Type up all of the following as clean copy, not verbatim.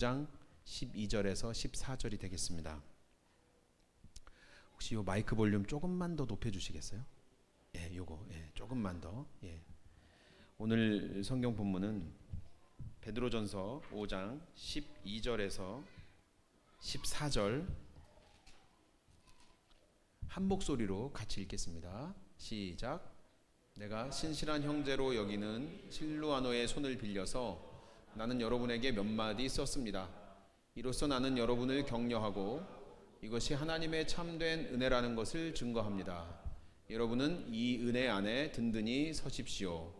장 12절에서 14절이 되겠습니다. 혹시 요 마이크 볼륨 조금만 더 높여 주시겠어요? 예, 요거 조금만 더. 예. 오늘 성경 본문은 베드로전서 5장 12절에서 14절 한 목소리로 같이 읽겠습니다. 시작. 내가 신실한 형제로 여기는 실루아노의 손을 빌려서 나는 여러분에게 몇 마디 썼습니다. 이로써 나는 여러분을 격려하고 이것이 하나님의 참된 은혜라는 것을 증거합니다. 여러분은 이 은혜 안에 든든히 서십시오.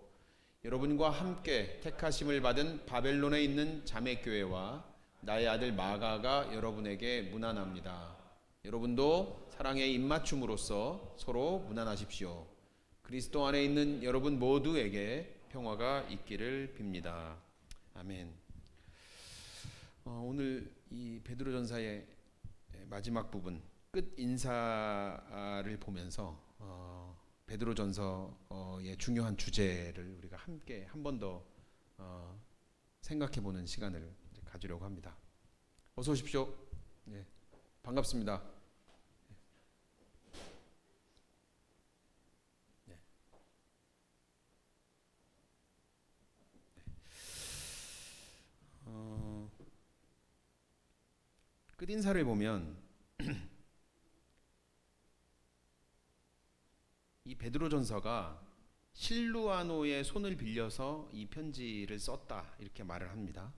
여러분과 함께 택하심을 받은 바벨론에 있는 자매교회와 나의 아들 마가가 여러분에게 문안합니다. 여러분도 사랑의 입맞춤으로써 서로 문안하십시오. 그리스도 안에 있는 여러분 모두에게 평화가 있기를 빕니다. 아멘. 오늘 이 베드로전서의 마지막 부분 끝 인사를 보면서 베드로전서의 중요한 주제를 우리가 함께 한 번 더 생각해보는 시간을 가지려고 합니다. 어서 오십시오. 네, 반갑습니다. 네. 끝인사를 보면 이 베드로전서가 실루아노의 손을 빌려서 이 편지를 썼다 이렇게 말을 합니다.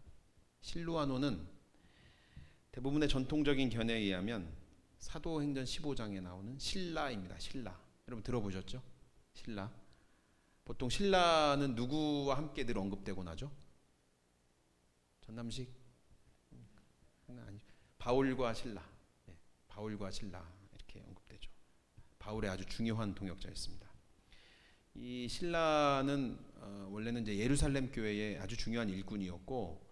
실루아노는 대부분의 전통적인 견해에 의하면 사도행전 15장에 나오는 신라입니다. 신라. 여러분 들어보셨죠? 신라. 보통 신라는 누구와 함께 늘 언급되곤 하죠? 전남식? 아니죠. 바울과 신라. 네, 바울과 신라 이렇게 언급되죠. 바울의 아주 중요한 동역자였습니다. 이 신라는 원래는 이제 예루살렘 교회의 아주 중요한 일꾼이었고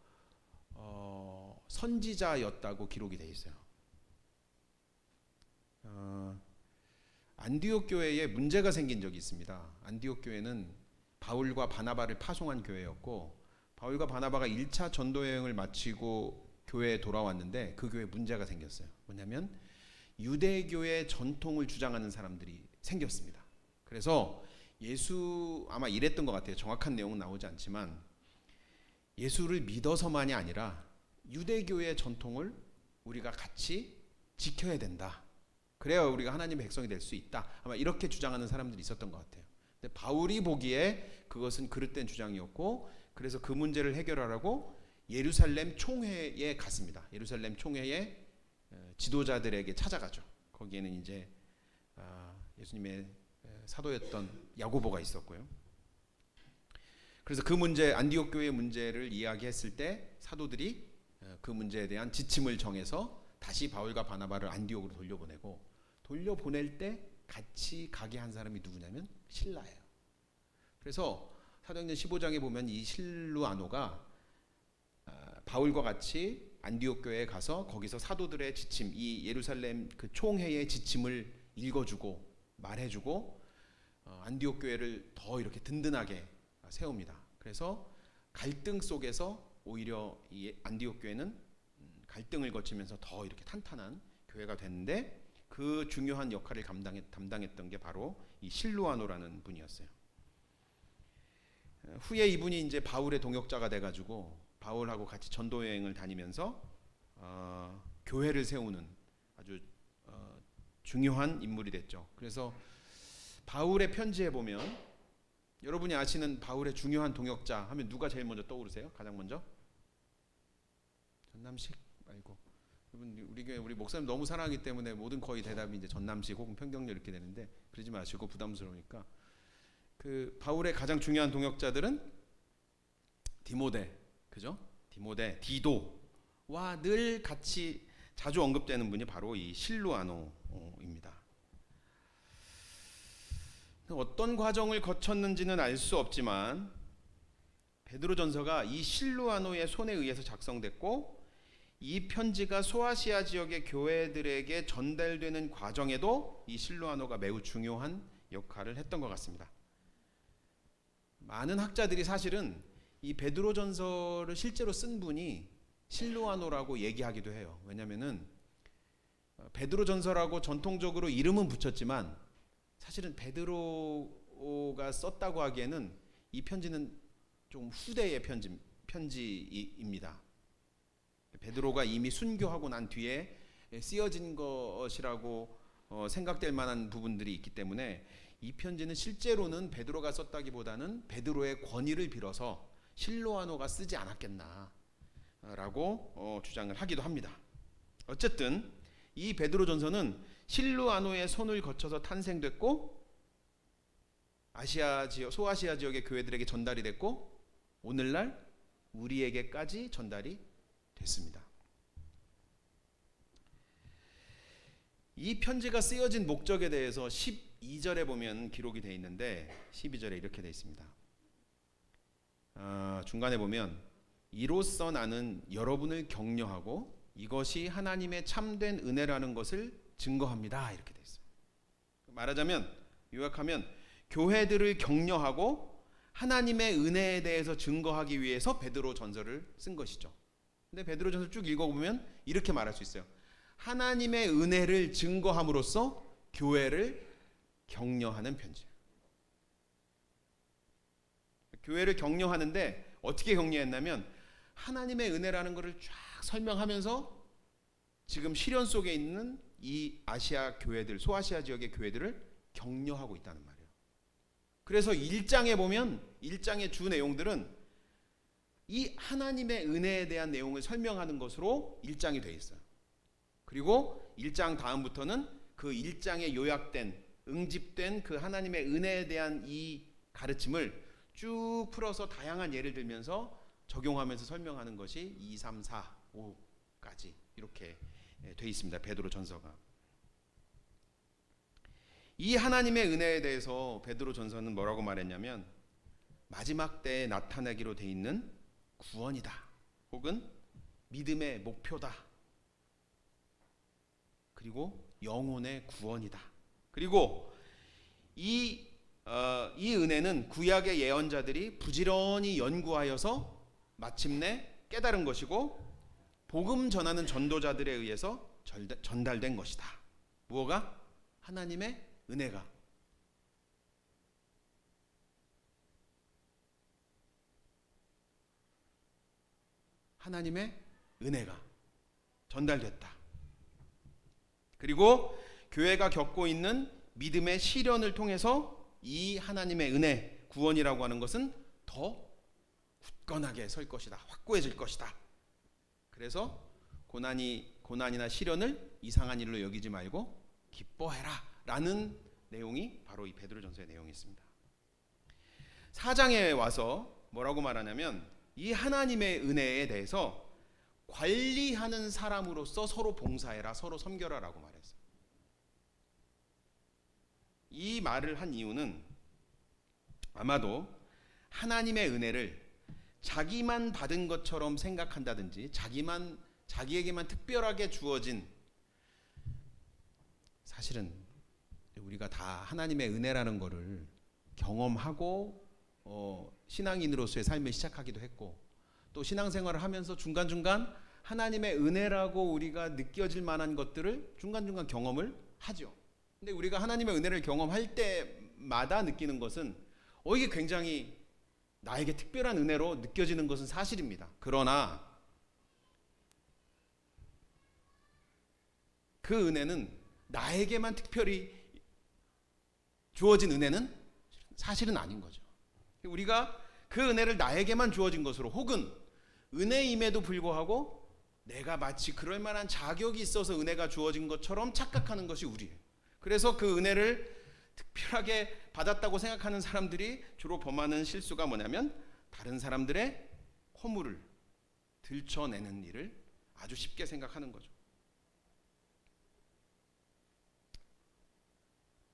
선지자였다고 기록이 되어 있어요. 안디옥 교회에 문제가 생긴 적이 있습니다. 안디옥 교회는 바울과 바나바를 파송한 교회였고 바울과 바나바가 1차 전도 여행을 마치고 교회에 돌아왔는데 그 교회에 문제가 생겼어요. 뭐냐면 유대교의 전통을 주장하는 사람들이 생겼습니다. 그래서 예수 아마 이랬던 것 같아요. 정확한 내용은 나오지 않지만 예수를 믿어서만이 아니라 유대교의 전통을 우리가 같이 지켜야 된다. 그래야 우리가 하나님의 백성이 될 수 있다. 아마 이렇게 주장하는 사람들이 있었던 것 같아요. 근데 바울이 보기에 그것은 그릇된 주장이었고 그래서 그 문제를 해결하라고 예루살렘 총회에 갔습니다. 예루살렘 총회에 지도자들에게 찾아가죠. 거기에는 이제 예수님의 사도였던 야고보가 있었고요. 그래서 그 문제 안디옥 교회의 문제를 이야기했을 때 사도들이 그 문제에 대한 지침을 정해서 다시 바울과 바나바를 안디옥으로 돌려보낼 때 같이 가게 한 사람이 누구냐면 신라예요. 그래서 사도행전 15장에 보면 이 실루아노가 바울과 같이 안디옥 교회에 가서 거기서 사도들의 지침, 이 예루살렘 그 총회의 지침을 읽어주고 말해주고 안디옥 교회를 더 이렇게 든든하게 세웁니다. 그래서 갈등 속에서 오히려 이 안디옥 교회는 갈등을 거치면서 더 이렇게 탄탄한 교회가 됐는데 그 중요한 역할을 담당했던 게 바로 이 실루아노라는 분이었어요. 후에 이분이 이제 바울의 동역자가 돼가지고 바울하고 같이 전도 여행을 다니면서 교회를 세우는 아주 중요한 인물이 됐죠. 그래서 바울의 편지에 보면 여러분이 아시는 바울의 중요한 동역자 하면 누가 제일 먼저 떠오르세요? 가장 먼저? 전남식 말고 여러분 우리 목사님 너무 사랑하기 때문에 모든 거의 대답이 이제 전남식 혹은 평경렬 이렇게 되는데 그러지 마시고 부담스러우니까 그 바울의 가장 중요한 동역자들은 디모데, 그죠? 디모데, 디도와 늘 같이 자주 언급되는 분이 바로 이 실루아노입니다. 어떤 과정을 거쳤는지는 알 수 없지만 베드로전서가 이 실루아노의 손에 의해서 작성됐고 이 편지가 소아시아 지역의 교회들에게 전달되는 과정에도 이 실루아노가 매우 중요한 역할을 했던 것 같습니다. 많은 학자들이 사실은 이 베드로전서를 실제로 쓴 분이 실루아노라고 얘기하기도 해요. 왜냐면은 베드로전서라고 전통적으로 이름은 붙였지만 사실은 베드로가 썼다고 하기에는 이 편지는 좀 후대의 편지입니다. 베드로가 이미 순교하고 난 뒤에 쓰여진 것이라고 생각될 만한 부분들이 있기 때문에 이 편지는 실제로는 베드로가 썼다기보다는 베드로의 권위를 빌어서 실로아노가 쓰지 않았겠나라고 주장을 하기도 합니다. 어쨌든 이 베드로전서는 실루아노의 손을 거쳐서 탄생됐고 아시아 지역, 소아시아 지역의 교회들에게 전달이 됐고 오늘날 우리에게까지 전달이 됐습니다. 이 편지가 쓰여진 목적에 대해서 12절에 보면 기록이 되어 있는데 12절에 이렇게 되어 있습니다. 중간에 보면 이로써 나는 여러분을 격려하고 이것이 하나님의 참된 은혜라는 것을 증거합니다. 이렇게 되어 있어요. 말하자면 요약하면 교회들을 격려하고 하나님의 은혜에 대해서 증거하기 위해서 베드로 전서를 쓴 것이죠. 근데 베드로 전서를 쭉 읽어보면 이렇게 말할 수 있어요. 하나님의 은혜를 증거함으로써 교회를 격려하는 편지예요. 교회를 격려하는데 어떻게 격려했냐면 하나님의 은혜라는 것을 쫙 설명하면서 지금 시련 속에 있는 이 아시아 교회들, 소아시아 지역의 교회들을 격려하고 있다는 말이에요. 그래서 1장에 보면 1장의 주 내용들은 이 하나님의 은혜에 대한 내용을 설명하는 것으로 1장이 되어 있어요. 그리고 1장 다음부터는 그 1장에 요약된 응집된 그 하나님의 은혜에 대한 이 가르침을 쭉 풀어서 다양한 예를 들면서 적용하면서 설명하는 것이 2, 3, 4, 5까지 이렇게 되어 있습니다. 베드로 전서가. 이 하나님의 은혜에 대해서 베드로 전서는 뭐라고 말했냐면 마지막 때에 나타나기로 되어 있는 구원이다. 혹은 믿음의 목표다. 그리고 영혼의 구원이다. 그리고 이 은혜는 구약의 예언자들이 부지런히 연구하여서 마침내 깨달은 것이고 복음 전하는 전도자들에 의해서 전달된 것이다. 무엇가? 하나님의 은혜가. 하나님의 은혜가 전달됐다. 그리고 교회가 겪고 있는 믿음의 시련을 통해서 이 하나님의 은혜, 구원이라고 하는 것은 더 굳건하게 설 것이다. 확고해질 것이다. 그래서 고난이나 시련을 이상한 일로 여기지 말고 기뻐해라 라는 내용이 바로 이 베드로전서의 내용이 있습니다. 4장에 와서 뭐라고 말하냐면 이 하나님의 은혜에 대해서 관리하는 사람으로서 서로 봉사해라, 서로 섬겨라라고 말했어요. 이 말을 한 이유는 아마도 하나님의 은혜를 자기만 받은 것처럼 생각한다든지 자기에게만 특별하게 주어진, 사실은 우리가 다 하나님의 은혜라는 것을 경험하고 신앙인으로서의 삶을 시작하기도 했고 또 신앙생활을 하면서 중간중간 하나님의 은혜라고 우리가 느껴질 만한 것들을 중간중간 경험을 하죠. 근데 우리가 하나님의 은혜를 경험할 때마다 느끼는 것은 이게 굉장히 나에게 특별한 은혜로 느껴지는 것은 사실입니다. 그러나 그 은혜는 나에게만 특별히 주어진 은혜는 사실은 아닌 거죠. 우리가 그 은혜를 나에게만 주어진 것으로 혹은 은혜임에도 불구하고 내가 마치 그럴 만한 자격이 있어서 은혜가 주어진 것처럼 착각하는 것이 우리예요. 그래서 그 은혜를 특별하게 받았다고 생각하는 사람들이 주로 범하는 실수가 뭐냐면 다른 사람들의 허물을 들춰내는 일을 아주 쉽게 생각하는 거죠.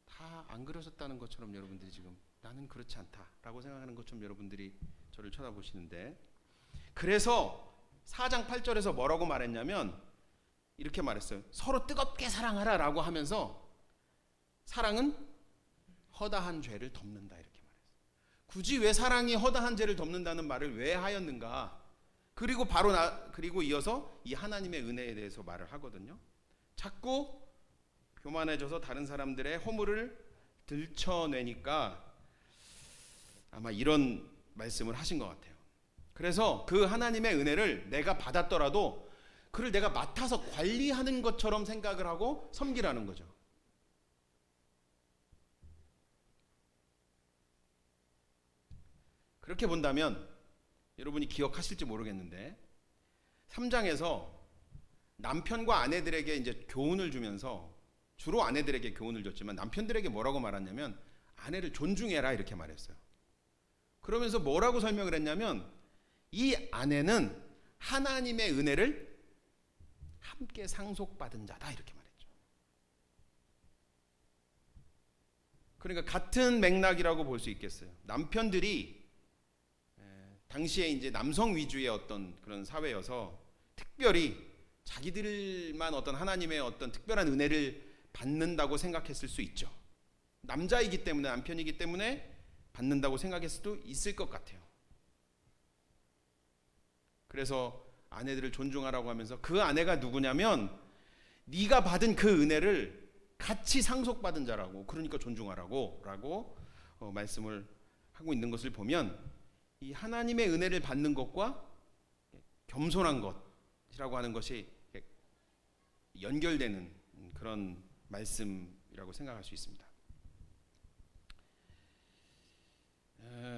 다 안 그러셨다는 것처럼 여러분들이 지금 나는 그렇지 않다라고 생각하는 것처럼 여러분들이 저를 쳐다보시는데, 그래서 4장 8절에서 뭐라고 말했냐면 이렇게 말했어요. 서로 뜨겁게 사랑하라 라고 하면서 사랑은 허다한 죄를 덮는다 이렇게 말했어요. 굳이 왜 사랑이 허다한 죄를 덮는다는 말을 왜 하였는가? 그리고 이어서 이 하나님의 은혜에 대해서 말을 하거든요. 자꾸 교만해져서 다른 사람들의 허물을 들춰내니까 아마 이런 말씀을 하신 것 같아요. 그래서 그 하나님의 은혜를 내가 받았더라도 그를 내가 맡아서 관리하는 것처럼 생각을 하고 섬기라는 거죠. 그렇게 본다면 여러분이 기억하실지 모르겠는데 3장에서 남편과 아내들에게 이제 교훈을 주면서 주로 아내들에게 교훈을 줬지만 남편들에게 뭐라고 말했냐면 아내를 존중해라 이렇게 말했어요. 그러면서 뭐라고 설명을 했냐면 이 아내는 하나님의 은혜를 함께 상속받은 자다 이렇게 말했죠. 그러니까 같은 맥락이라고 볼 수 있겠어요. 남편들이 당시에 이제 남성 위주의 어떤 그런 사회여서 특별히 자기들만 어떤 하나님의 어떤 특별한 은혜를 받는다고 생각했을 수 있죠. 남자이기 때문에 남편이기 때문에 받는다고 생각했을 수도 있을 것 같아요. 그래서 아내들을 존중하라고 하면서 그 아내가 누구냐면 네가 받은 그 은혜를 같이 상속받은 자라고 그러니까 존중하라고 라고 말씀을 하고 있는 것을 보면 이 하나님의 은혜를 받는 것과 겸손한 것이라고 하는 것이 연결되는 그런 말씀이라고 생각할 수 있습니다.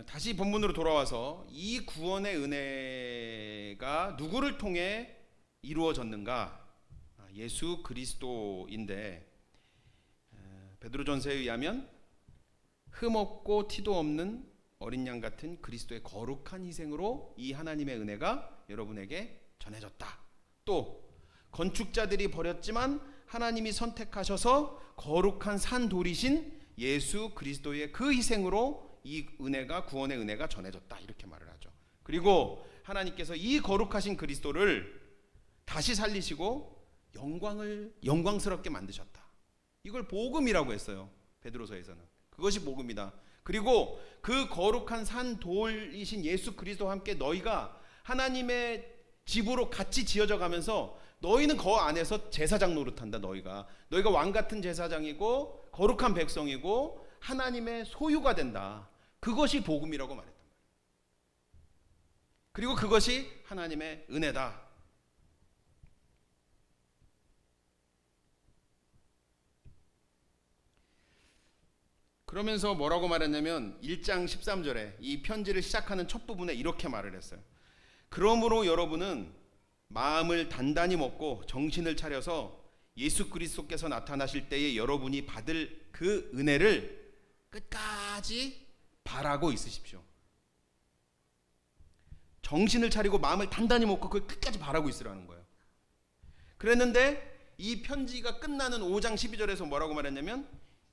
다시 본문으로 돌아와서 이 구원의 은혜가 누구를 통해 이루어졌는가? 예수 그리스도인데 베드로전서에 의하면 흠없고 티도 없는 어린 양 같은 그리스도의 거룩한 희생으로 이 하나님의 은혜가 여러분에게 전해졌다. 또 건축자들이 버렸지만 하나님이 선택하셔서 거룩한 산돌이신 예수 그리스도의 그 희생으로 이 은혜가 구원의 은혜가 전해졌다 이렇게 말을 하죠. 그리고 하나님께서 이 거룩하신 그리스도를 다시 살리시고 영광스럽게 만드셨다. 이걸 복음이라고 했어요. 베드로서에서는 그것이 복음이다. 그리고 그 거룩한 산돌이신 예수 그리스도와 함께 너희가 하나님의 집으로 같이 지어져 가면서 너희는 그 안에서 제사장 노릇한다. 너희가 왕 같은 제사장이고 거룩한 백성이고 하나님의 소유가 된다. 그것이 복음이라고 말했단 말이에요. 그리고 그것이 하나님의 은혜다. 그러면서 뭐라고 말했냐면 1장 13절에 이 편지를 시작하는 첫 부분에 이렇게 말을 했어요. 그러므로 여러분은 마음을 단단히 먹고 정신을 차려서 예수 그리스도께서 나타나실 때에 여러분이 받을 그 은혜를 끝까지 바라고 있으십시오. 정신을 차리고 마음을 단단히 먹고 그걸 끝까지 바라고 있으라는 거예요. 그랬는데 이 편지가 끝나는 5장 12절에서 뭐라고 말했냐면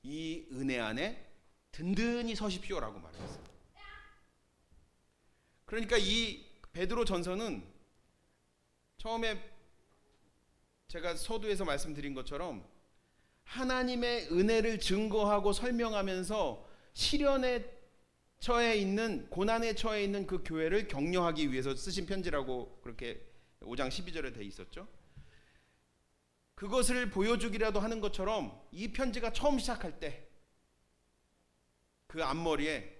이 은혜 안에 든든히 서십시오라고 말했어요. 그러니까 이 베드로 전서는 처음에 제가 서두에서 말씀드린 것처럼 하나님의 은혜를 증거하고 설명하면서 시련에 처해 있는 고난에 처해 있는 그 교회를 격려하기 위해서 쓰신 편지라고 그렇게 5장 12절에 돼 있었죠. 그것을 보여주기라도 하는 것처럼 이 편지가 처음 시작할 때 그 앞머리에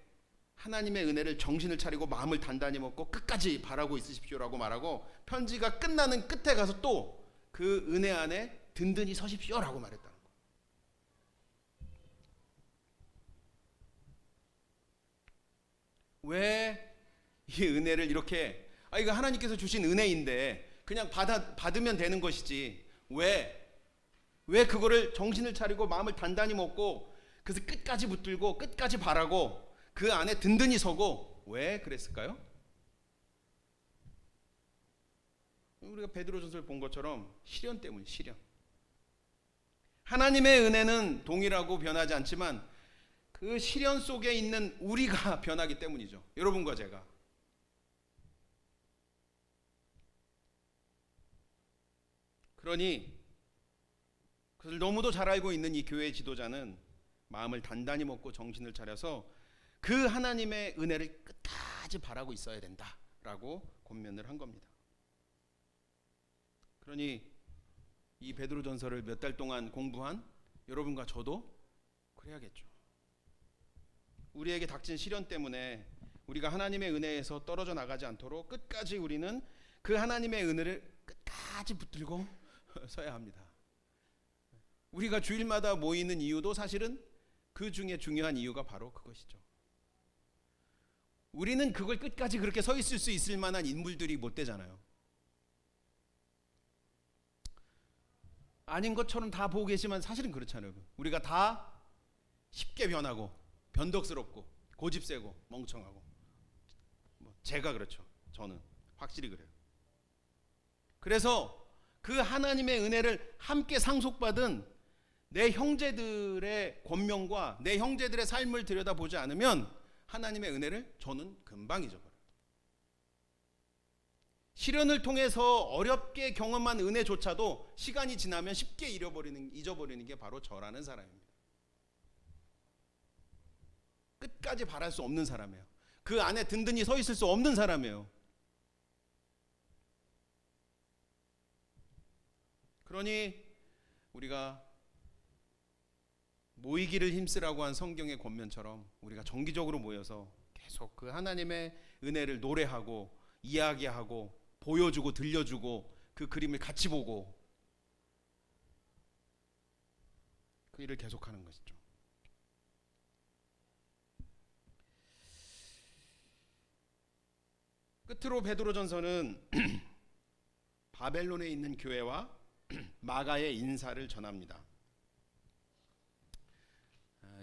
하나님의 은혜를 정신을 차리고 마음을 단단히 먹고 끝까지 바라고 있으십시오라고 말하고 편지가 끝나는 끝에 가서 또 그 은혜 안에 든든히 서십시오라고 말했다는 거예요. 왜 이 은혜를 이렇게 이거 하나님께서 주신 은혜인데 그냥 받으면 되는 것이지 왜 그거를 정신을 차리고 마음을 단단히 먹고 그래서 끝까지 붙들고 끝까지 바라고 그 안에 든든히 서고 왜 그랬을까요? 우리가 베드로전서를 본 것처럼 시련 때문에 시련. 하나님의 은혜는 동일하고 변하지 않지만 그 시련 속에 있는 우리가 변하기 때문이죠. 여러분과 제가. 그러니 그것을 너무도 잘 알고 있는 이 교회 지도자는 마음을 단단히 먹고 정신을 차려서 그 하나님의 은혜를 끝까지 바라고 있어야 된다라고 권면을 한 겁니다. 그러니 이 베드로전서를 몇 달 동안 공부한 여러분과 저도 그래야겠죠. 우리에게 닥친 시련 때문에 우리가 하나님의 은혜에서 떨어져 나가지 않도록 끝까지 우리는 그 하나님의 은혜를 끝까지 붙들고 서야 합니다. 우리가 주일마다 모이는 이유도 사실은 그 중에 중요한 이유가 바로 그것이죠. 우리는 그걸 끝까지 그렇게 서 있을 수 있을 만한 인물들이 못 되잖아요. 아닌 것처럼 다 보고 계시지만 사실은 그렇잖아요. 우리가 다 쉽게 변하고 변덕스럽고 고집세고 멍청하고, 제가 그렇죠. 저는 확실히 그래요. 그래서 그 하나님의 은혜를 함께 상속받은 내 형제들의 권면과 내 형제들의 삶을 들여다보지 않으면 하나님의 은혜를 저는 금방 잊어버려요. 시련을 통해서 어렵게 경험한 은혜조차도 시간이 지나면 쉽게 잊어버리는 게 바로 저라는 사람입니다. 끝까지 바랄 수 없는 사람이에요. 그 안에 든든히 서 있을 수 없는 사람이에요. 그러니 우리가 모이기를 힘쓰라고 한 성경의 권면처럼 우리가 정기적으로 모여서 계속 그 하나님의 은혜를 노래하고 이야기하고 보여주고 들려주고 그 그림을 같이 보고 그 일을 계속하는 것이죠. 끝으로 베드로전서는 바벨론에 있는 교회와 마가의 인사를 전합니다.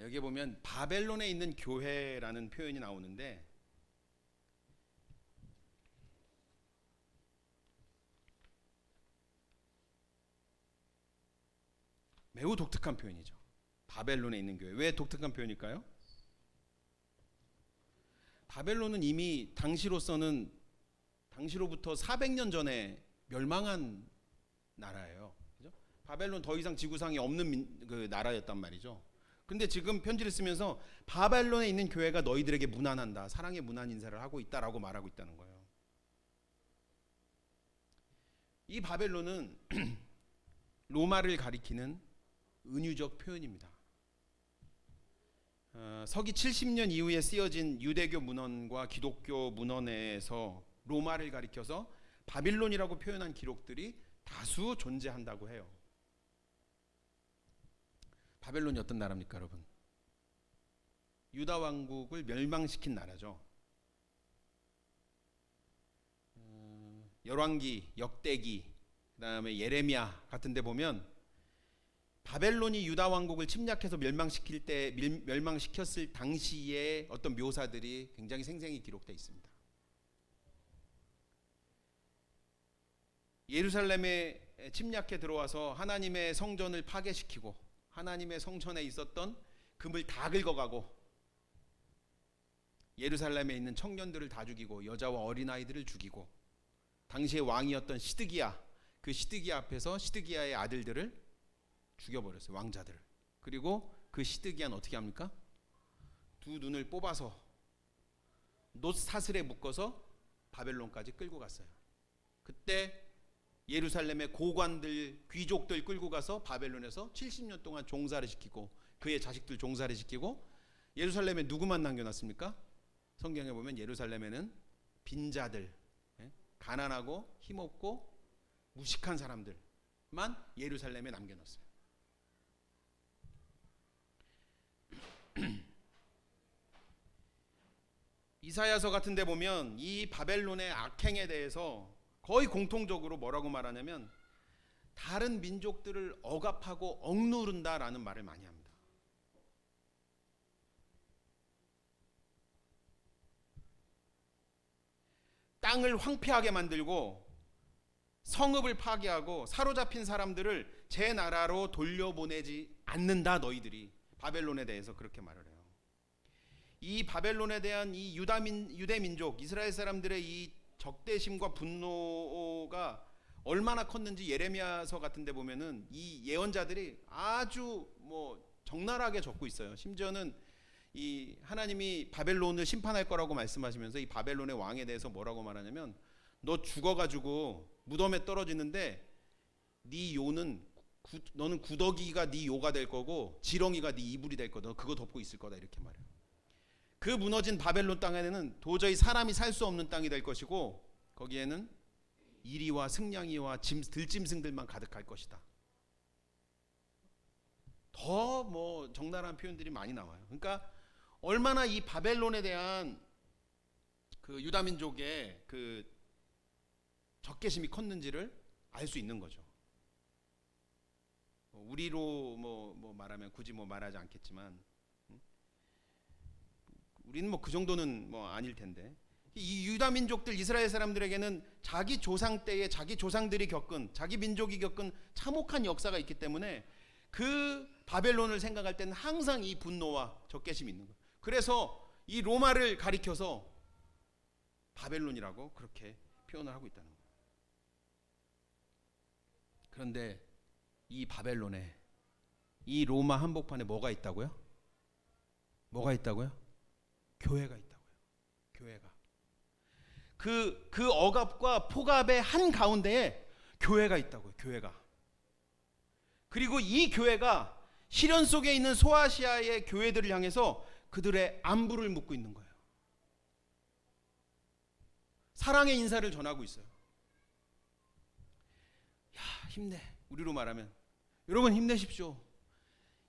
여기 보면 바벨론에 있는 교회라는 표현이 나오는데 매우 독특한 표현이죠. 바벨론에 있는 교회. 왜 독특한 표현일까요? 바벨론은 이미 당시로부터 400년 전에 멸망한 나라예요. 그죠? 바벨론 더 이상 지구상에 없는 그 나라였단 말이죠. 근데 지금 편지를 쓰면서 바벨론에 있는 교회가 너희들에게 문안한다, 사랑의 문안 인사를 하고 있다라고 말하고 있다는 거예요. 이 바벨론은 로마를 가리키는 은유적 표현입니다. 서기 70년 이후에 쓰여진 유대교 문헌과 기독교 문헌에서 로마를 가리켜서 바빌론이라고 표현한 기록들이 다수 존재한다고 해요. 바벨론이 어떤 나라입니까, 여러분? 유다 왕국을 멸망시킨 나라죠. 열왕기, 역대기, 그다음에 예레미야 같은 데 보면 바벨론이 유다 왕국을 침략해서 멸망시켰을 당시의 어떤 묘사들이 굉장히 생생히 기록되어 있습니다. 예루살렘에 침략해 들어와서 하나님의 성전을 파괴시키고 하나님의 성전에 있었던 금을 다 긁어가고 예루살렘에 있는 청년들을 다 죽이고 여자와 어린아이들을 죽이고 당시의 왕이었던 시드기야, 그 시드기야 앞에서 시드기야의 아들들을 죽여버렸어요. 왕자들을. 그리고 그 시드기야는 어떻게 합니까? 두 눈을 뽑아서 놋 사슬에 묶어서 바벨론까지 끌고 갔어요. 그때 예루살렘의 고관들, 귀족들 끌고 가서 바벨론에서 70년 동안 종살이 시키고 그의 자식들 종살이 시키고 예루살렘에 누구만 남겨놨습니까? 성경에 보면 예루살렘에는 빈자들, 가난하고 힘없고 무식한 사람들만 예루살렘에 남겨놨어요. 이사야서 같은 데 보면 이 바벨론의 악행에 대해서 거의 공통적으로 뭐라고 말하냐면 다른 민족들을 억압하고 억누른다라는 말을 많이 합니다. 땅을 황폐하게 만들고 성읍을 파괴하고 사로잡힌 사람들을 제 나라로 돌려보내지 않는다 너희들이. 바벨론에 대해서 그렇게 말을 해요. 이 바벨론에 대한 이 유대 민족 이스라엘 사람들의 이 적대심과 분노가 얼마나 컸는지 예레미야서 같은 데 보면은 이 예언자들이 아주 적나라하게 적고 있어요. 심지어는 이 하나님이 바벨론을 심판할 거라고 말씀하시면서 이 바벨론의 왕에 대해서 뭐라고 말하냐면 너 죽어가지고 무덤에 떨어지는데 네 요는 너는 구더기가 네 요가 될 거고 지렁이가 네 이불이 될 거다. 너 그거 덮고 있을 거다. 이렇게 말해요. 그 무너진 바벨론 땅에는 도저히 사람이 살 수 없는 땅이 될 것이고 거기에는 이리와 승냥이와 들짐승들만 가득할 것이다. 더 뭐 적나라한 표현들이 많이 나와요. 그러니까 얼마나 이 바벨론에 대한 그 유다 민족의 그 적개심이 컸는지를 알 수 있는 거죠. 우리로 뭐 말하면 굳이 뭐 말하지 않겠지만 우리는 뭐 그 정도는 뭐 아닐 텐데 이 유다 민족들 이스라엘 사람들에게는 자기 조상 때에 자기 조상들이 겪은 자기 민족이 겪은 참혹한 역사가 있기 때문에 그 바벨론을 생각할 때는 항상 이 분노와 적개심이 있는 거예요. 그래서 이 로마를 가리켜서 바벨론이라고 그렇게 표현을 하고 있다는 거예요. 그런데 이 바벨론에 이 로마 한복판에 뭐가 있다고요? 뭐가 있다고요? 교회가 있다고요. 교회가. 그 억압과 폭압의 한 가운데에 교회가 있다고요. 교회가. 그리고 이 교회가 시련 속에 있는 소아시아의 교회들을 향해서 그들의 안부를 묻고 있는 거예요. 사랑의 인사를 전하고 있어요. 야, 힘내. 우리로 말하면 여러분 힘내십시오.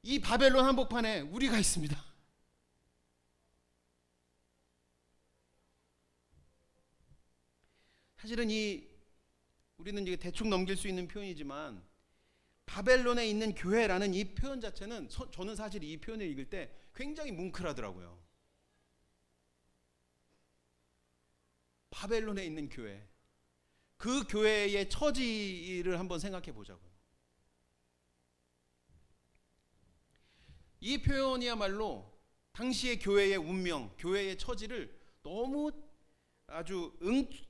이 바벨론 한복판에 우리가 있습니다. 사실은 우리는 이게 대충 넘길 수 있는 표현이지만 바벨론에 있는 교회라는 이 표현 자체는 저는 사실 이 표현을 읽을 때 굉장히 뭉클하더라고요. 바벨론에 있는 교회, 그 교회의 처지를 한번 생각해 보자고요. 이 표현이야말로 당시의 교회의 운명, 교회의 처지를 너무 아주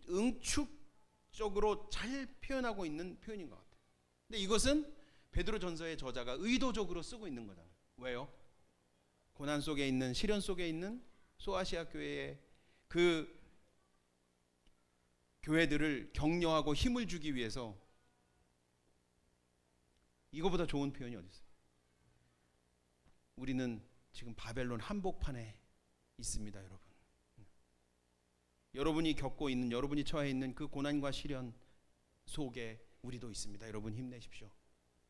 응축적으로 잘 표현하고 있는 표현인 것 같아요. 근데 이것은 베드로전서의 저자가 의도적으로 쓰고 있는 거잖아요. 왜요? 고난 속에 있는 시련 속에 있는 소아시아 교회의 그 교회들을 격려하고 힘을 주기 위해서. 이거보다 좋은 표현이 어디 있어요? 우리는 지금 바벨론 한복판에 있습니다, 여러분. 여러분이 겪고 있는, 여러분이 처해 있는 그 고난과 시련 속에 우리도 있습니다. 여러분 힘내십시오.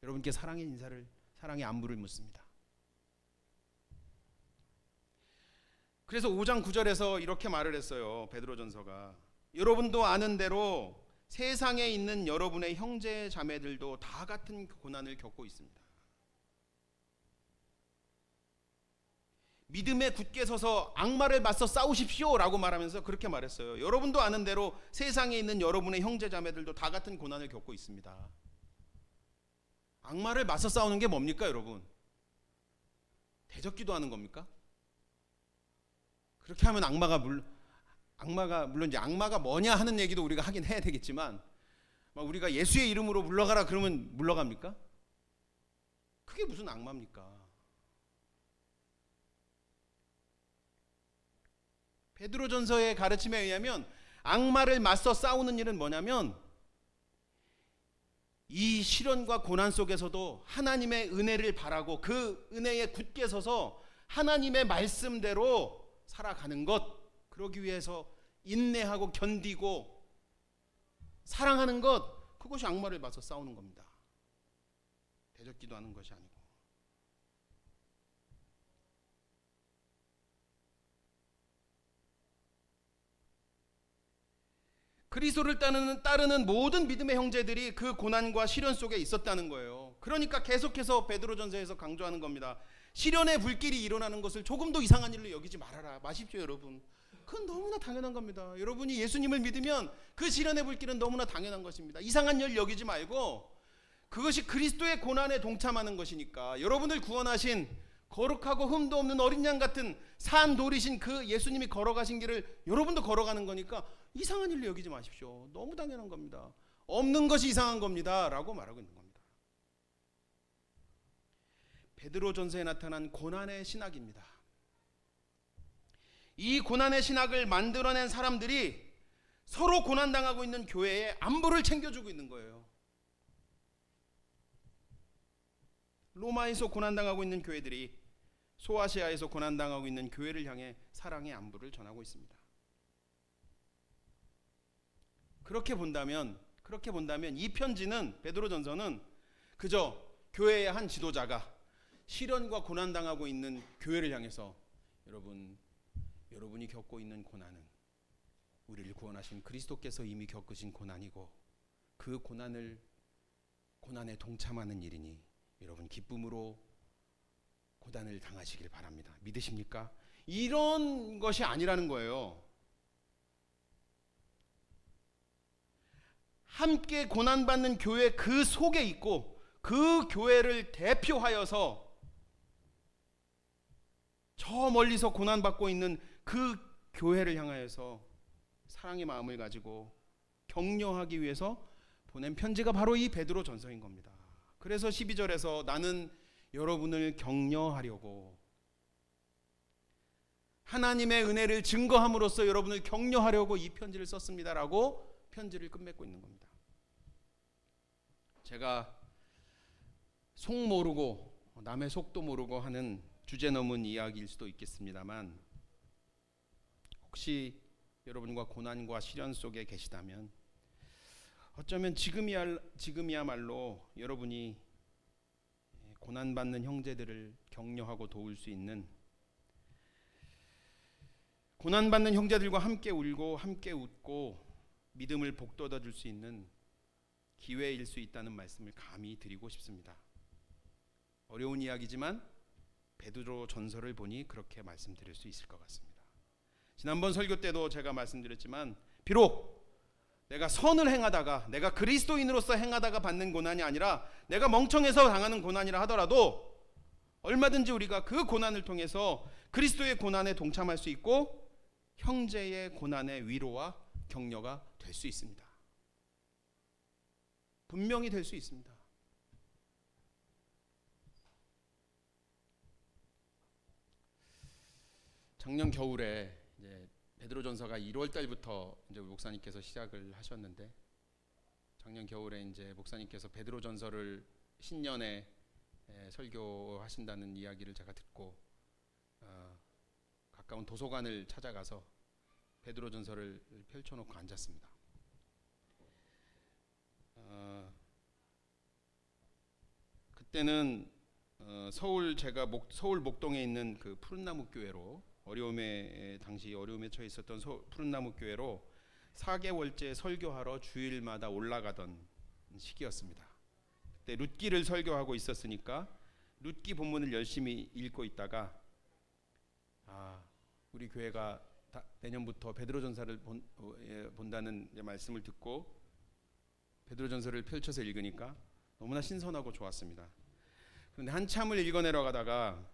여러분께 사랑의 인사를, 사랑의 안부를 묻습니다. 그래서 5장 9절에서 이렇게 말을 했어요. 베드로전서가 여러분도 아는 대로 세상에 있는 여러분의 형제 자매들도 다 같은 고난을 겪고 있습니다. 믿음에 굳게 서서 악마를 맞서 싸우십시오 라고 말하면서 그렇게 말했어요. 여러분도 아는 대로 세상에 있는 여러분의 형제 자매들도 다 같은 고난을 겪고 있습니다. 악마를 맞서 싸우는 게 뭡니까, 여러분? 대적기도 하는 겁니까? 그렇게 하면 악마가 물론 이제 악마가 뭐냐 하는 얘기도 우리가 하긴 해야 되겠지만, 우리가 예수의 이름으로 물러가라 그러면 물러갑니까? 그게 무슨 악마입니까? 베드로전서의 가르침에 의하면 악마를 맞서 싸우는 일은 뭐냐면 이 시련과 고난 속에서도 하나님의 은혜를 바라고 그 은혜에 굳게 서서 하나님의 말씀대로 살아가는 것, 그러기 위해서 인내하고 견디고 사랑하는 것, 그것이 악마를 맞서 싸우는 겁니다. 대적기도 하는 것이 아니고. 그리스도를 따르는 모든 믿음의 형제들이 그 고난과 시련 속에 있었다는 거예요. 그러니까 계속해서 베드로전서에서 강조하는 겁니다. 시련의 불길이 일어나는 것을 조금도 이상한 일로 여기지 마십시오, 여러분. 그건 너무나 당연한 겁니다. 여러분이 예수님을 믿으면 그 시련의 불길은 너무나 당연한 것입니다. 이상한 일 여기지 말고 그것이 그리스도의 고난에 동참하는 것이니까, 여러분을 구원하신 거룩하고 흠도 없는 어린 양 같은 산 돌이신 그 예수님이 걸어가신 길을 여러분도 걸어가는 거니까 이상한 일로 여기지 마십시오. 너무 당연한 겁니다. 없는 것이 이상한 겁니다 라고 말하고 있는 겁니다. 베드로전서에 나타난 고난의 신학입니다. 이 고난의 신학을 만들어낸 사람들이 서로 고난당하고 있는 교회에 안부를 챙겨주고 있는 거예요. 로마에서 고난당하고 있는 교회들이 소아시아에서 고난당하고 있는 교회를 향해 사랑의 안부를 전하고 있습니다. 그렇게 본다면 이 편지는, 베드로전서는 그저 교회의 한 지도자가 시련과 고난당하고 있는 교회를 향해서 여러분이 겪고 있는 고난은 우리를 구원하신 그리스도께서 이미 겪으신 고난이고 그 고난에 동참하는 일이니 여러분 기쁨으로 고난을 당하시길 바랍니다. 믿으십니까? 이런 것이 아니라는 거예요. 함께 고난받는 교회 그 속에 있고 그 교회를 대표하여서 저 멀리서 고난받고 있는 그 교회를 향하여서 사랑의 마음을 가지고 격려하기 위해서 보낸 편지가 바로 이 베드로 전서인 겁니다. 그래서 12절에서 나는 여러분을 격려하려고, 하나님의 은혜를 증거함으로써 여러분을 격려하려고 이 편지를 썼습니다라고 편지를 끝맺고 있는 겁니다. 제가 속 모르고 남의 속도 모르고 하는 주제 넘은 이야기일 수도 있겠습니다만, 혹시 여러분과 고난과 시련 속에 계시다면 어쩌면 지금이야말로 여러분이 고난받는 형제들을 격려하고 도울 수 있는, 고난받는 형제들과 함께 울고 함께 웃고 믿음을 복돋아 줄 수 있는 기회일 수 있다는 말씀을 감히 드리고 싶습니다. 어려운 이야기지만 베드로 전서를 보니 그렇게 말씀드릴 수 있을 것 같습니다. 지난번 설교 때도 제가 말씀드렸지만, 비록 내가 선을 행하다가, 내가 그리스도인으로서 행하다가 받는 고난이 아니라 내가 멍청해서 당하는 고난이라 하더라도 얼마든지 우리가 그 고난을 통해서 그리스도의 고난에 동참할 수 있고 형제의 고난의 위로와 격려가 될 수 있습니다. 분명히 될 수 있습니다. 작년 겨울에 이제 베드로전서가 1월 달부터 이제 목사님께서 시작을 하셨는데, 작년 겨울에 이제 목사님께서 베드로전서를 신년에 설교하신다는 이야기를 제가 듣고 가까운 도서관을 찾아가서 베드로전서를 펼쳐놓고 앉았습니다. 그때는 제가 서울 목동에 있는 그 푸른나무 교회로, 당시 어려움에 처해 있었던 푸른나무 교회로 4개월째 설교하러 주일마다 올라가던 시기였습니다. 그때 룻기를 설교하고 있었으니까 룻기 본문을 열심히 읽고 있다가 우리 교회가 내년부터 베드로전서를 본다는 말씀을 듣고 베드로전서를 펼쳐서 읽으니까 너무나 신선하고 좋았습니다. 그런데 한참을 읽어내려가다가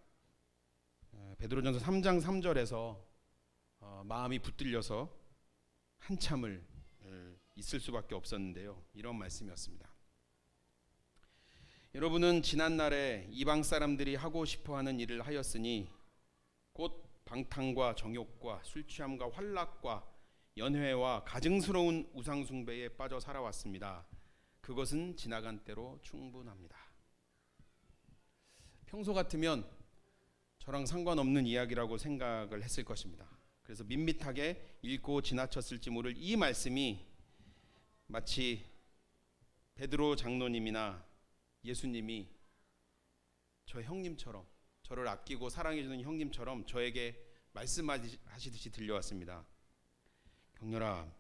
베드로전서 3장 3절에서 마음이 붙들려서 한참을 있을 수밖에 없었는데요. 이런 말씀이었습니다. 여러분은 지난날에 이방 사람들이 하고 싶어하는 일을 하였으니 곧 방탕과 정욕과 술취함과 환락과 연회와 가증스러운 우상숭배에 빠져 살아왔습니다. 그것은 지나간 때로 충분합니다. 평소 같으면 저랑 상관없는 이야기라고 생각을 했을 것입니다. 그래서 밋밋하게 읽고 지나쳤을지 모를 이 말씀이 마치 베드로 장로님이나 예수님이 저 형님처럼, 저를 아끼고 사랑해주는 형님처럼 저에게 말씀하시듯이 들려왔습니다. 경렬아,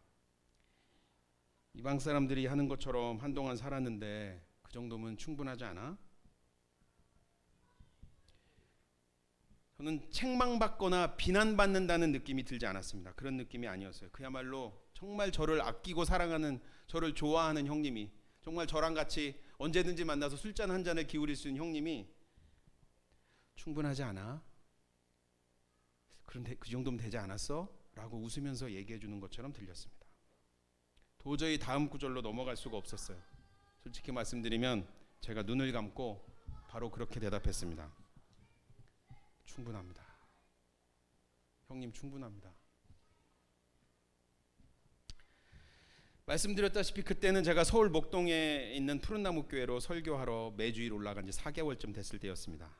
이방 사람들이 하는 것처럼 한동안 살았는데 그 정도면 충분하지 않아? 저는 책망받거나 비난받는다는 느낌이 들지 않았습니다. 그런 느낌이 아니었어요. 그야말로 정말 저를 아끼고 사랑하는, 저를 좋아하는 형님이, 정말 저랑 같이 언제든지 만나서 술잔 한 잔을 기울일 수 있는 형님이 충분하지 않아? 그런데 그 정도면 되지 않았어? 라고 웃으면서 얘기해 주는 것처럼 들렸습니다. 도저히 다음 구절로 넘어갈 수가 없었어요. 솔직히 말씀드리면 제가 눈을 감고 바로 그렇게 대답했습니다. 충분합니다. 형님 충분합니다. 말씀드렸다시피 그때는 제가 서울 목동에 있는 푸른나무 교회로 설교하러 매주일 올라간 지 4개월쯤 됐을 때였습니다.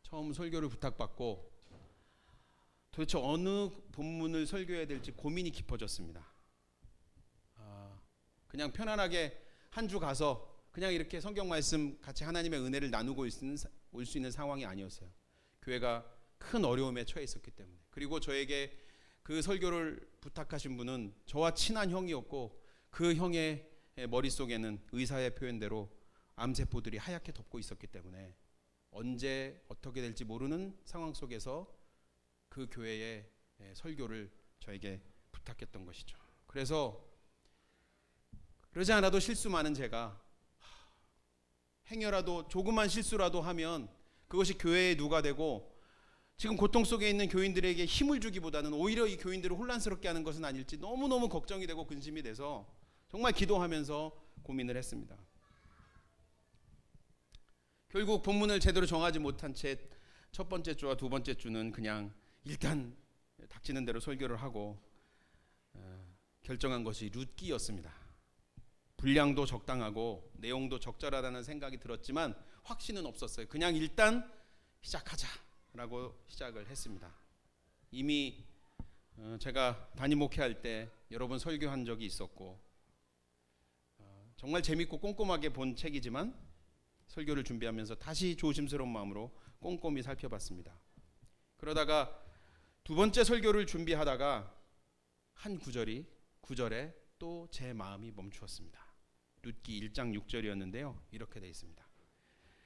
처음 설교를 부탁받고 도대체 어느 본문을 설교해야 될지 고민이 깊어졌습니다. 그냥 편안하게 한 주 가서 그냥 이렇게 성경 말씀 같이 하나님의 은혜를 나누고 올 수 있는 상황이 아니었어요. 교회가 큰 어려움에 처해 있었기 때문에. 그리고 저에게 그 설교를 부탁하신 분은 저와 친한 형이었고 그 형의 머릿속에는 의사의 표현대로 암세포들이 하얗게 덮고 있었기 때문에 언제 어떻게 될지 모르는 상황 속에서 그 교회의 설교를 저에게 부탁했던 것이죠. 그래서 그러지 않아도 실수 많은 제가 행여라도 조그만 실수라도 하면 그것이 교회의 누가 되고 지금 고통 속에 있는 교인들에게 힘을 주기보다는 오히려 이 교인들을 혼란스럽게 하는 것은 아닐지 너무너무 걱정이 되고 근심이 돼서 정말 기도하면서 고민을 했습니다. 결국 본문을 제대로 정하지 못한 채 첫 번째 주와 두 번째 주는 그냥 일단 닥치는 대로 설교를 하고 결정한 것이 룻기였습니다. 분량도 적당하고 내용도 적절하다는 생각이 들었지만 확신은 없었어요. 그냥 일단 시작하자라고 시작을 했습니다. 이미 제가 담임 목회할 때 여러 번 설교한 적이 있었고 정말 재밌고 꼼꼼하게 본 책이지만 설교를 준비하면서 다시 조심스러운 마음으로 꼼꼼히 살펴봤습니다. 그러다가 두 번째 설교를 준비하다가 한 구절에 또 제 마음이 멈추었습니다. 룻기 1장 6절이었는데요. 이렇게 되어 있습니다.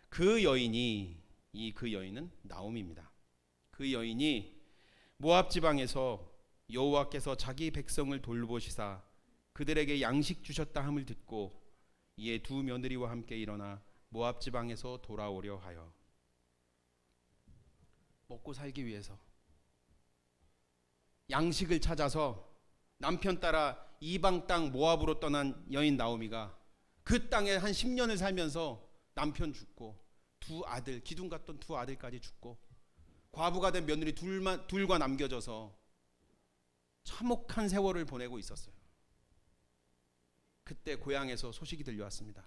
그 여인은 나오미입니다. 그 여인이 모압 지방에서 여호와께서 자기 백성을 돌보시사 그들에게 양식 주셨다 함을 듣고 이에 두 며느리와 함께 일어나 모압 지방에서 돌아오려 하여 먹고 살기 위해서 양식을 찾아서 남편 따라 이방 땅 모압으로 떠난 여인 나오미가 그 땅에 한 10년을 살면서 남편 죽고 두 아들, 기둥 같던 두 아들까지 죽고 과부가 된 며느리 둘과 남겨져서 참혹한 세월을 보내고 있었어요. 그때 고향에서 소식이 들려왔습니다.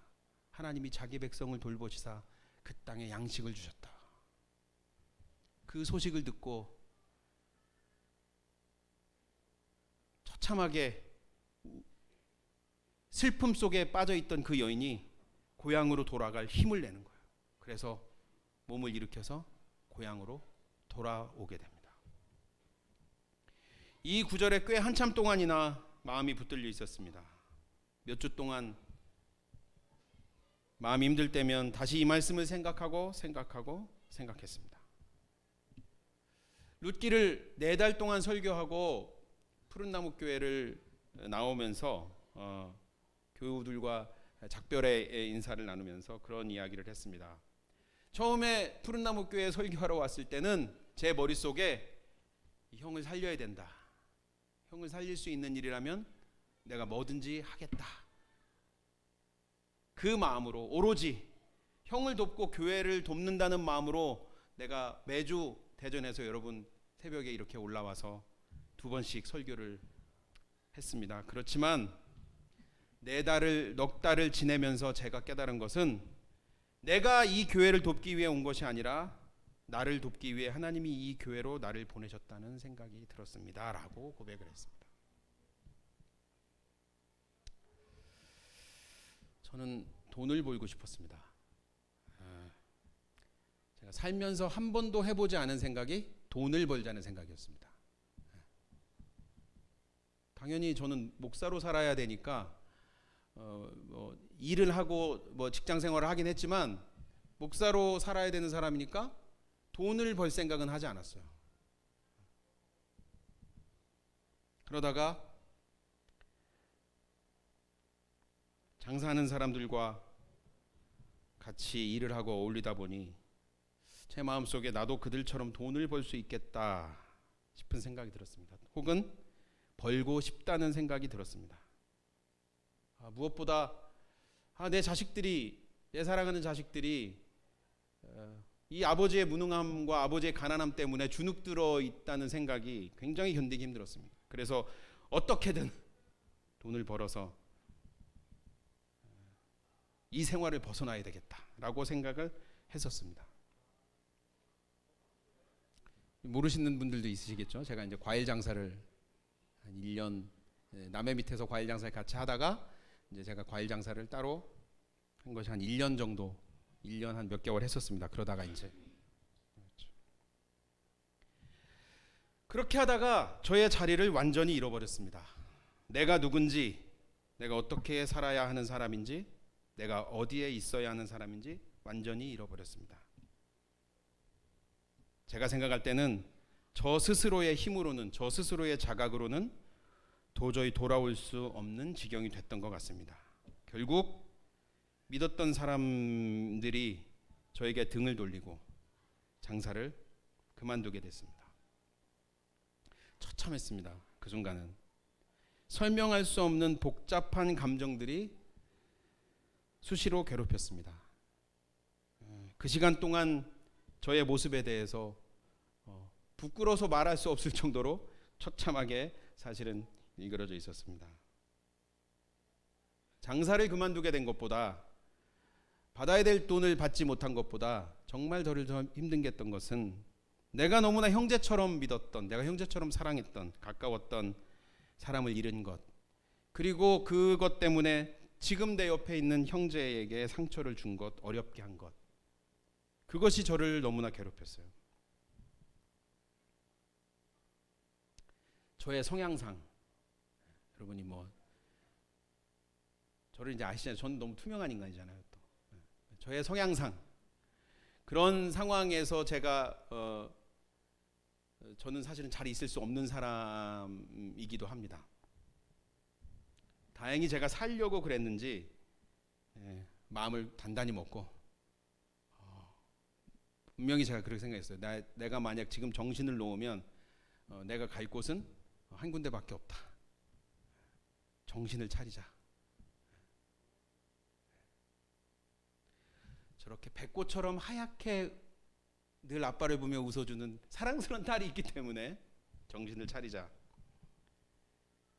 하나님이 자기 백성을 돌보시사 그 땅에 양식을 주셨다. 그 소식을 듣고 처참하게 슬픔 속에 빠져있던 그 여인이 고향으로 돌아갈 힘을 내는 거예요. 그래서 몸을 일으켜서 고향으로 돌아오게 됩니다. 이 구절에 꽤 한참 동안이나 마음이 붙들려 있었습니다. 몇 주 동안 마음이 힘들 때면 다시 이 말씀을 생각했습니다. 룻기를 4달 동안 설교하고 푸른나무 교회를 나오면서 교우들과 작별의 인사를 나누면서 그런 이야기를 했습니다. 처음에 푸른나무 교회에 설교하러 왔을 때는 제 머릿속에 형을 살려야 된다. 형을 살릴 수 있는 일이라면 내가 뭐든지 하겠다. 그 마음으로 오로지 형을 돕고 교회를 돕는다는 마음으로 내가 매주 대전에서 여러분 새벽에 이렇게 올라와서 2번씩 설교를 했습니다. 그렇지만 넉 달을 지내면서 제가 깨달은 것은 내가 이 교회를 돕기 위해 온 것이 아니라 나를 돕기 위해 하나님이 이 교회로 나를 보내셨다는 생각이 들었습니다. 라고 고백을 했습니다. 저는 돈을 벌고 싶었습니다. 제가 살면서 한 번도 해보지 않은 생각이 돈을 벌자는 생각이었습니다. 당연히 저는 목사로 살아야 되니까 일을 하고 직장 생활을 하긴 했지만 목사로 살아야 되는 사람이니까 돈을 벌 생각은 하지 않았어요. 그러다가 장사하는 사람들과 같이 일을 하고 어울리다 보니 제 마음속에 나도 그들처럼 돈을 벌 수 있겠다 싶은 생각이 들었습니다. 혹은 벌고 싶다는 생각이 들었습니다. 무엇보다 내 사랑하는 자식들이 이 아버지의 무능함과 아버지의 가난함 때문에 주눅들어 있다는 생각이 굉장히 견디기 힘들었습니다. 그래서 어떻게든 돈을 벌어서 이 생활을 벗어나야 되겠다라고 생각을 했었습니다. 모르시는 분들도 있으시겠죠. 제가 이제 과일 장사를 한 1년 남의 밑에서 과일 장사를 같이 하다가 이제 제가 과일 장사를 따로 한 것이 한 1년 정도, 1년 한 몇 개월 했었습니다. 그러다가 이제 그렇게 하다가 저의 자리를 완전히 잃어버렸습니다. 내가 누군지, 내가 어떻게 살아야 하는 사람인지, 내가 어디에 있어야 하는 사람인지 완전히 잃어버렸습니다. 제가 생각할 때는 저 스스로의 힘으로는, 저 스스로의 자각으로는 도저히 돌아올 수 없는 지경이 됐던 것 같습니다. 결국 믿었던 사람들이 저에게 등을 돌리고 장사를 그만두게 됐습니다. 처참했습니다. 그 순간은 설명할 수 없는 복잡한 감정들이 수시로 괴롭혔습니다. 그 시간 동안 저의 모습에 대해서 부끄러워서 말할 수 없을 정도로 처참하게 사실은 일그러져 있었습니다. 장사를 그만두게 된 것보다, 받아야 될 돈을 받지 못한 것보다 정말 저를 더 힘든 게 했던 것은 내가 너무나 형제처럼 믿었던, 내가 형제처럼 사랑했던, 가까웠던 사람을 잃은 것, 그리고 그것 때문에 지금 내 옆에 있는 형제에게 상처를 준 것, 어렵게 한 것, 그것이 저를 너무나 괴롭혔어요. 저의 성향상, 여러분이 뭐 저를 이제 아시잖아요. 저는 너무 투명한 인간이잖아요. 또 저의 성향상 그런 상황에서 제가 저는 사실은 잘 있을 수 없는 사람이기도 합니다. 다행히 제가 살려고 그랬는지 마음을 단단히 먹고 분명히 제가 그렇게 생각했어요. 내가 만약 지금 정신을 놓으면 내가 갈 곳은 한 군데밖에 없다. 정신을 차리자. 저렇게 백꽃처럼 하얗게 늘 아빠를 보며 웃어주는 사랑스러운 딸이 있기 때문에 정신을 차리자.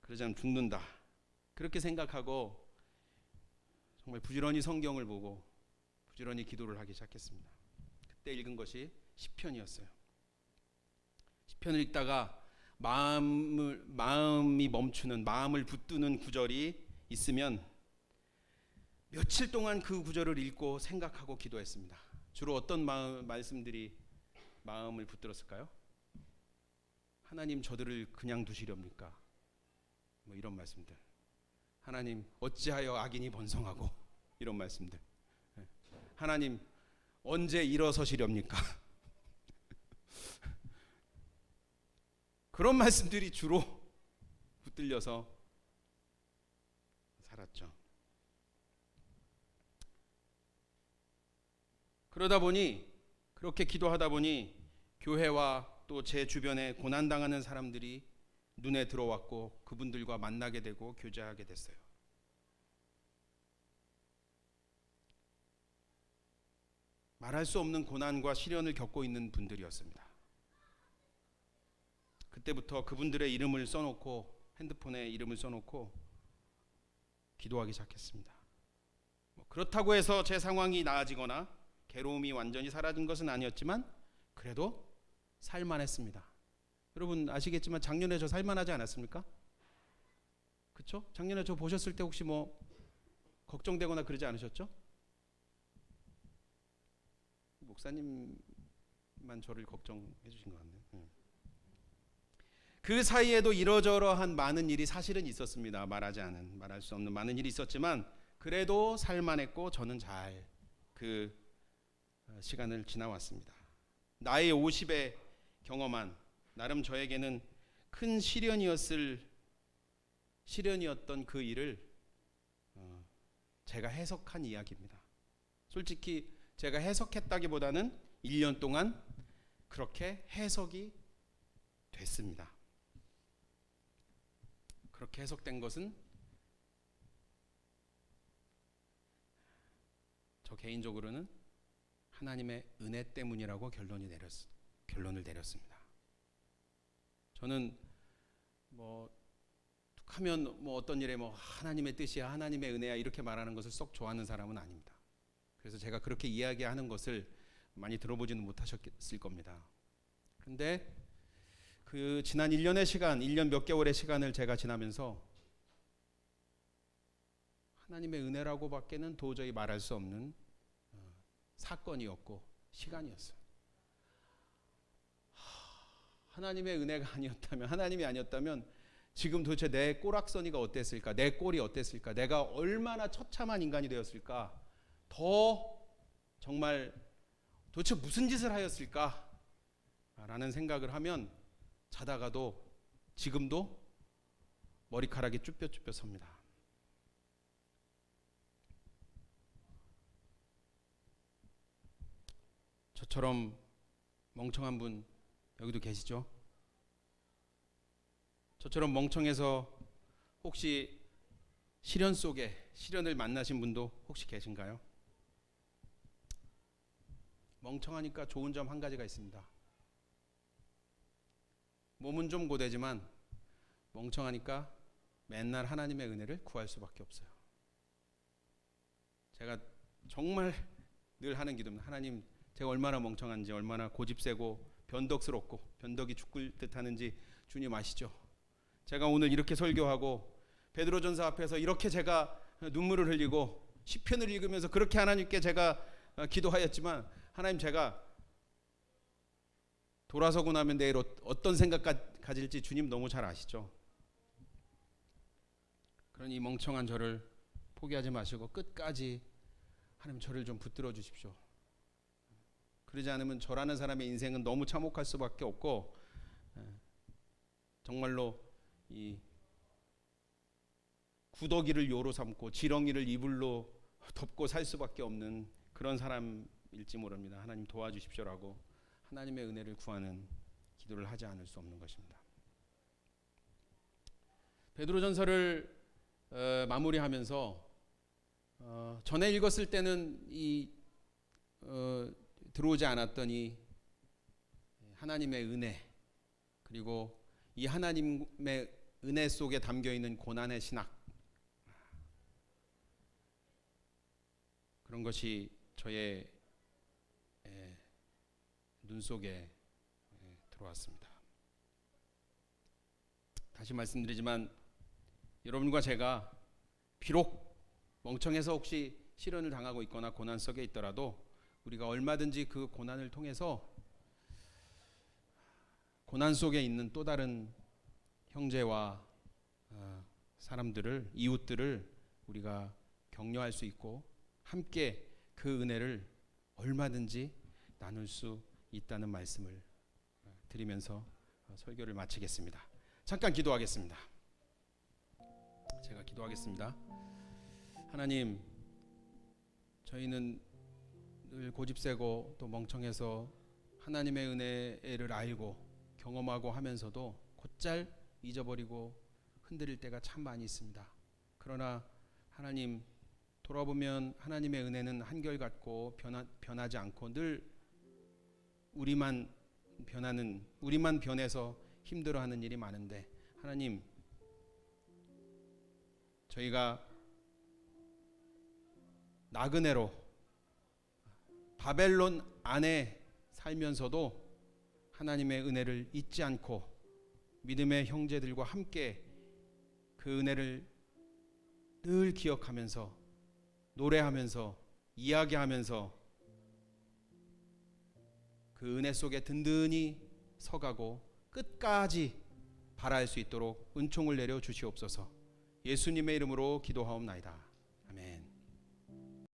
그러지 않으면 죽는다. 그렇게 생각하고 정말 부지런히 성경을 보고 부지런히 기도를 하기 시작했습니다. 그때 읽은 것이 시편이었어요. 시편을 읽다가 마음이 멈추는, 마음을 붙드는 구절이 있으면 며칠 동안 그 구절을 읽고 생각하고 기도했습니다. 주로 어떤 말씀들이 마음을 붙들었을까요? 하나님, 저들을 그냥 두시렵니까? 뭐 이런 말씀들. 하나님, 어찌하여 악인이 번성하고, 이런 말씀들. 하나님, 언제 일어서시렵니까? 그런 말씀들이 주로 붙들려서 살았죠. 그러다 보니, 그렇게 기도하다 보니 교회와 또 제 주변에 고난당하는 사람들이 눈에 들어왔고 그분들과 만나게 되고 교제하게 됐어요. 말할 수 없는 고난과 시련을 겪고 있는 분들이었습니다. 그때부터 그분들의 이름을 써놓고, 핸드폰에 이름을 써놓고 기도하기 시작했습니다. 그렇다고 해서 제 상황이 나아지거나 괴로움이 완전히 사라진 것은 아니었지만 그래도 살만했습니다. 여러분 아시겠지만 작년에 저 살만하지 않았습니까? 그렇죠? 작년에 저 보셨을 때 혹시 뭐 걱정되거나 그러지 않으셨죠? 목사님만 저를 걱정해 주신 것 같네요. 그 사이에도 이러저러한 많은 일이 사실은 있었습니다. 말할 수 없는 많은 일이 있었지만 그래도 살만했고 저는 잘 그 시간을 지나왔습니다. 나이 50에 경험한, 나름 저에게는 큰 시련이었던 그 일을 제가 해석한 이야기입니다. 솔직히 제가 해석했다기보다는 1년 동안 그렇게 해석이 됐습니다. 그렇게 해석된 것은 저 개인적으로는 하나님의 은혜 때문이라고 결론을 내렸습니다. 저는 뭐 하면 뭐 어떤 일에 뭐 하나님의 뜻이야, 하나님의 은혜야 이렇게 말하는 것을 썩 좋아하는 사람은 아닙니다. 그래서 제가 그렇게 이야기하는 것을 많이 들어보지는 못하셨을 겁니다. 그런데 그 지난 1년의 시간, 1년 몇 개월의 시간을 제가 지나면서 하나님의 은혜라고밖에는 도저히 말할 수 없는 사건이었고 시간이었어요. 하나님의 은혜가 아니었다면, 하나님이 아니었다면 지금 도대체 내 꼬락서니가 어땠을까? 내 꼴이 어땠을까? 내가 얼마나 처참한 인간이 되었을까? 더 정말 도대체 무슨 짓을 하였을까? 라는 생각을 하면 자다가도 지금도 머리카락이 쭈뼛쭈뼛 섭니다. 저처럼 멍청한 분 여기도 계시죠? 저처럼 멍청해서 혹시 시련 속에 시련을 만나신 분도 혹시 계신가요? 멍청하니까 좋은 점 한 가지가 있습니다. 몸은 좀 고되지만 멍청하니까 맨날 하나님의 은혜를 구할 수밖에 없어요. 제가 정말 늘 하는 기도입니다. 하나님, 제가 얼마나 멍청한지, 얼마나 고집세고 변덕스럽고 변덕이 죽을 듯하는지 주님 아시죠? 제가 오늘 이렇게 설교하고 베드로전서 앞에서 이렇게 제가 눈물을 흘리고 시편을 읽으면서 그렇게 하나님께 제가 기도하였지만, 하나님, 제가 돌아서고 나면 내일 어떤 생각 가질지 주님 너무 잘 아시죠? 그러니 이 멍청한 저를 포기하지 마시고 끝까지 하나님 저를 좀 붙들어 주십시오. 그러지 않으면 저라는 사람의 인생은 너무 참혹할 수밖에 없고, 정말로 이 구더기를 요로 삼고 지렁이를 이불로 덮고 살 수밖에 없는 그런 사람일지 모릅니다. 하나님 도와주십시오라고 하나님의 은혜를 구하는 기도를 하지 않을 수 없는 것입니다. 베드로전서를 마무리하면서 전에 읽었을 때는 들어오지 않았던 이 하나님의 은혜, 그리고 이 하나님의 은혜 속에 담겨있는 고난의 신학, 그런 것이 저의 눈 속에 들어왔습니다. 다시 말씀드리지만 여러분과 제가 비록 멍청해서 혹시 시련을 당하고 있거나 고난 속에 있더라도 우리가 얼마든지 그 고난을 통해서 고난 속에 있는 또 다른 형제와 사람들을, 이웃들을 우리가 격려할 수 있고 함께 그 은혜를 얼마든지 나눌 수 있다는 말씀을 드리면서 설교를 마치겠습니다. 잠깐 기도하겠습니다. 제가 기도하겠습니다. 하나님, 저희는 늘 고집세고 또 멍청해서 하나님의 은혜를 알고 경험하고 하면서도 곧잘 잊어버리고 흔들릴 때가 참 많이 있습니다. 그러나 하나님, 돌아보면 하나님의 은혜는 한결같고 변하지 않고 늘 우리만 변해서 힘들어하는 일이 많은데, 하나님, 저희가 나그네로 바벨론 안에 살면서도 하나님의 은혜를 잊지 않고 믿음의 형제들과 함께 그 은혜를 늘 기억하면서 노래하면서 이야기하면서 그 은혜 속에 든든히 서가고 끝까지 바라할 수 있도록 은총을 내려 주시옵소서. 예수님의 이름으로 기도하옵나이다.